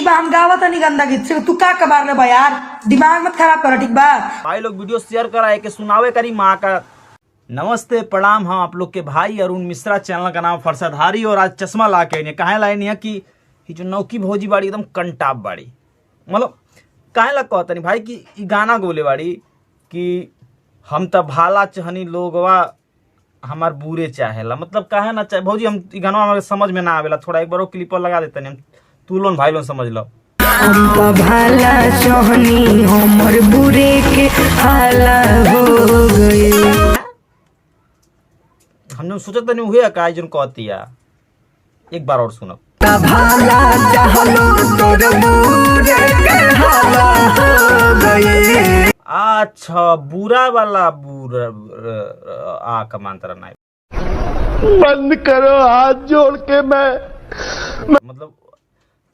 ठीक बा, हम गावत नहीं गंदा गीत से, तू का कबार ले बा यार, दिमाग मत खराब कर, ठीक बा। भाई लोग वीडियो शेयर कराए के सुनावे करी माँ का। नमस्ते प्रणाम, हम आप लोग के भाई अरुण मिश्रा, चैनल का नाम फरसाधारी। और आज चश्मा ला के कहे लाइन है कि जो नौकी भौजी बाड़ी एकदम कंटाप बाड़ी, मतलब कहे लग कहता नहीं भाई कि गाना गोले बाड़ी कि हम तब भाला चहनी लोगवा हमार बुरे चाहेला, मतलब कहे ना चाहे भौजी। हम गाना हमारे समझ में ना आवेला, थोड़ा एक बार क्लिप लगा देते नहीं, तू लोन भाई लोन समझ लो। हम तो भाला चहनी हमर बुरे के हाला हो गए। हमने सोचा नहीं हुए का जन कहती है, एक बार और सुनो। भाला चाहलो तोर बुरे के हाला हो गए। अच्छा, बुरा वाला बुरा आ का मंत्र नहीं, बंद करो हाथ जोड़ के। मैं मतलब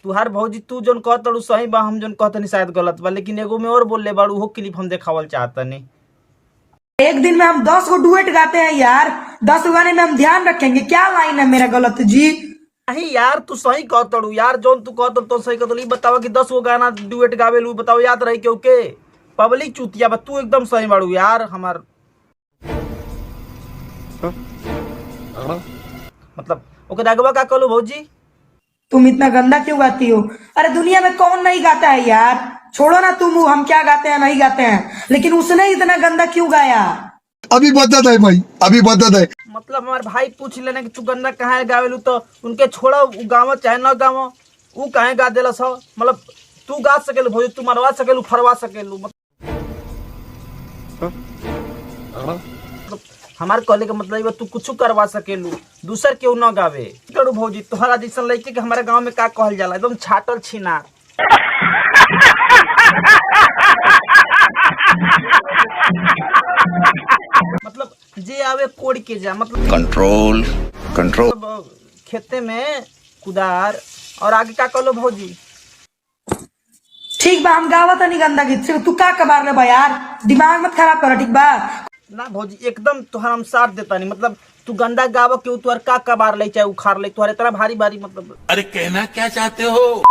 तुहार भौजी तू जोन कहतड़ू सही बा, हम जोन कहतनी शायद गलत बा, लेकिन एगो में और बोल ले बाड़ू, वो क्लिप हम देखावल चाहता नहीं। एक दिन में हम 10 गो डुएट गाते हैं यार, 10 गाने में हम ध्यान रखेंगे। क्या लाइन है मेरा गलत जी? नहीं यार, तू सही कहतड़ू यार, जोन तू कहतड़ू तो सही कहतड़ू। बतावा कि 10 गो गाना डुएट गावे लू, बताओ याद रही क्यों के पब्लिक चूतिया बा। तू एकदम सही बाड़ू यार हमार, मतलब ओके दागवा का कहलू भौजी। तुम इतना गंदा क्यों गाती हो? अरे दुनिया में कौन नहीं गाता है यार, छोड़ो ना तुम, हम क्या गाते हैं नहीं गाते हैं, लेकिन उसने इतना गंदा क्यों गाया? अभी बदत है भाई, अभी बदत है। मतलब हमारे भाई पूछ लेने कि तू गंदा कहाँ गावेलू, तो उनके छोड़ो, गाँव चाहे न गाँव, वो कहे गा दिला सो। मतलब तू गा सकेलू भौजी, तू मरवा सकेलू, फरवा सकेलू। मतलब हमारे कहले का मतलब तू कुछ करवा सकेलू, दूसर क्यों न गावे करू भौजी। तोहरा जैसा लड़के के हमारे गांव में का कहल जाला, एकदम छाटल छीना। मतलब जे आवे कोड़ के जा, मतलब कंट्रोल खेते में कुदार। और आगे का कहलो भौजी? ठीक बा, हम गावत नहीं गंदा गीत से, तू का कबार ले बा यार, दिमाग मत खराब कर, ठीक बा। ना भौजी एकदम तुहरा हम साथ देता नहीं, मतलब तू गंदा गाव क्यों, तुहर का कबार ले चाहे उखाड़ ले, तुहरे इतना भारी भारी, मतलब अरे कहना क्या चाहते हो?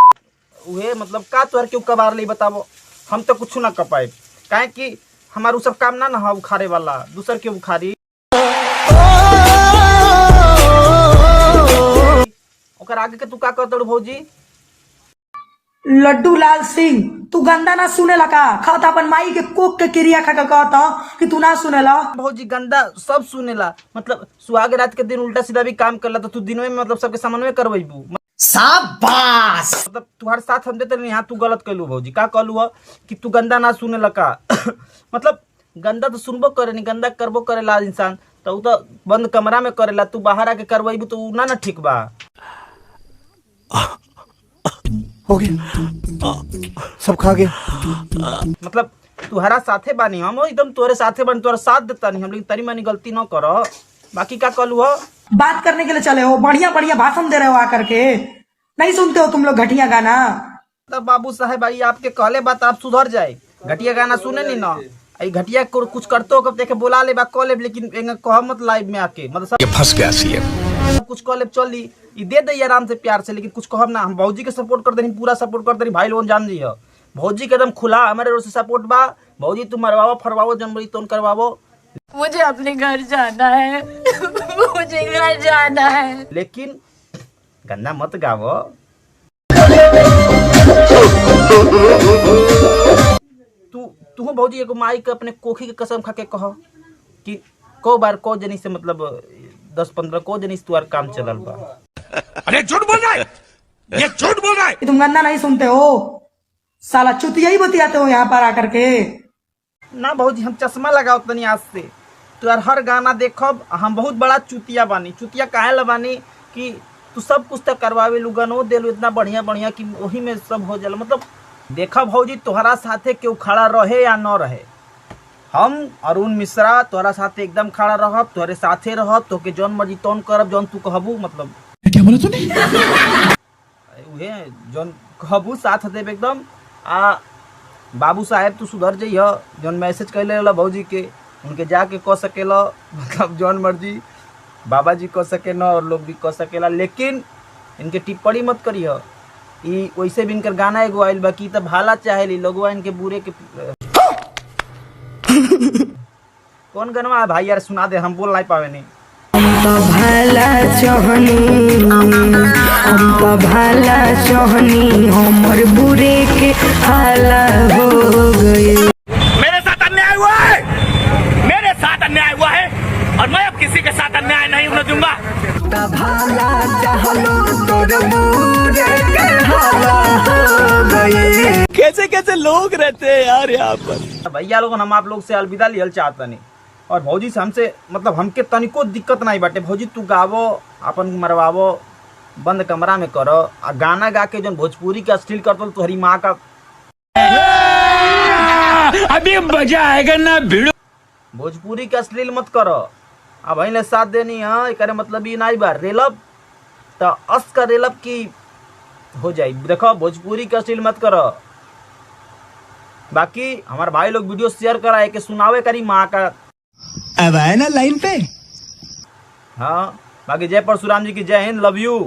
उहे मतलब का तुहर क्यों कबार ले बतावो। हम तो कुछ ना कर पाए, काहे कि हमारू सब काम ना हो उखाड़े वाला, दूसर के उखाड़ी। ओकर आगे के तू का कहतड़ू भौजी? लड्डू लाल सिंह, तू गंदा ना सुने लगा, खाता अपन माई के कोक के क्रिया खा के कहता कि तू ना सुनेला। भौजी गंदा सब सुनेला, मतलब सुहाग रात के दिन उल्टा सीधा भी काम करला, तो तू दिन में मतलब सबके समन्वय करवैबू। शाबाश, मतलब तुम्हारे साथ हम देते नहीं, यहाँ तू गलत कहलू भौजी। का कहलू कि तू गंदा ना सुने लगा। मतलब गंदा तो सुनबो करे नहीं, गंदा करबो करेला इंसान, तो उ तो बंद कमरा में करेला, तू बाहर आके करवैबू तो उ ना ठीक बा। हो गया, सब खा गया। मतलब तुहरा साथे बानी, हम एकदम तोहरे साथे बानी, तोहरा साथ देता नहीं हम, लेकिन तनी मनी गलती न करो। बाकी का कहलू हो? बात करने के लिए चले हो, बढ़िया बढ़िया भाषण दे रहे हो आकर के, नहीं सुनते हो तुम लोग घटिया गाना। तब बाबू साहेब भाई आपके कहले बात आप सुधर जाए, घटिया गाना सुने नहीं ना, घटिया कुछ करते हो देखे बोला ले कह ले, लेकिन कह मत लाइव में आके, मतलब फंस गया सीएम। कुछ कह ले चली दे दे आराम से प्यार से, लेकिन कुछ कहब ना। हम भौजी के सपोर्ट कर देनी, पूरा सपोर्ट कर देनी भाई लोग, जान दी है भौजी के एकदम खुला हमारे रोज से सपोर्ट बा। भौजी तुम मरवाओ फरवाओ जनवरी तो करवाओ, मुझे अपने घर जाना है। मुझे घर जाना है, लेकिन गंदा मत गावो। तू भौजी एगो माई के अपने कोखी के कसम खा के कहो कि को बार को जनी से, मतलब 10-15 को जनी से तुआर काम चलल बा। अरे झूठ बोल रहा है, ये झूठ बोल रहा है। तुम गंदा नहीं सुनते हो, साला चुतिया ही बतियाते हो यहाँ पर आकर के। ना भौजी हम चश्मा लगाओ तनी आज से, तो यार हर गाना देखब। हम बहुत बड़ा चुतिया बानी, चुतिया काहे ला बानी कि तू सब कुछ तो करवावे लू, गनो देलू इतना बढ़िया बढ़िया कि वही में सब हो जाला। मतलब देखा भौजी तोहरा साथे क्यों खड़ा रहे या न रहे, हम अरुण मिश्रा तोहरा साथे एकदम खड़ा रहब, तोहरे साथे रहब, तोके जौन मर्जी तौन करब, जौन तू कहबू। मतलब क्या बोला तूने? उहे जौन कहबू साथ देब एकदम। आ बाबू साहेब तू सुधर जइह, जौन मैसेज कैले वाला भौजी के उनके जाके कह सकेला, मतलब जौन मर्जी बाबा जी कह सके न और लोग भी कह सकेला, लेकिन इनके टिप्पणी मत करिए। ई वैसे भी इनकर गाना एगो आइल बा कि त भाला चाहेली लोगवा इनके बुरे के कौन गनवा है भाई यार सुना दे, हम बोल नहीं पावे नहीं। हम तो भाला चाहनी हमर बुरे के हाला हो गए। मेरे साथ अन्याय हुआ है, मेरे साथ अन्याय हुआ है और मैं अब किसी के साथ अन्याय नहीं होने दूंगा। भाला चाहलो तोर बुरे के हाला हो गए। कैसे कैसे लोग रहते हैं यार यहाँ पर। भैया लोगन हम आप लोग से अलविदा लियल चाहता नहीं और भौजी से हमसे मतलब हमके तनिको दिक्कत नहीं बाटे। भौजी तू गावो अपन मरवावो बंद कमरा में करो और गाना गा के जो भोजपुरी के अश्लील कर दो तुम्हारी माँ का अभी मजा आएगा ना भिड़ो। भोजपुरी के अश्लील मत करो। अब अही साथ देनी है करे मतलब ये नहीं बा रेलब तो अस का रेलब की हो जाए। देखो भोजपुरी के अश्लील मत करो। बाकी हमारे भाई लोग वीडियो शेयर कराए कि सुनावे करी माँ का। अब आए ना लाइन पे। हाँ बाकी जय परशुराम जी की जय हिंद, लव यू।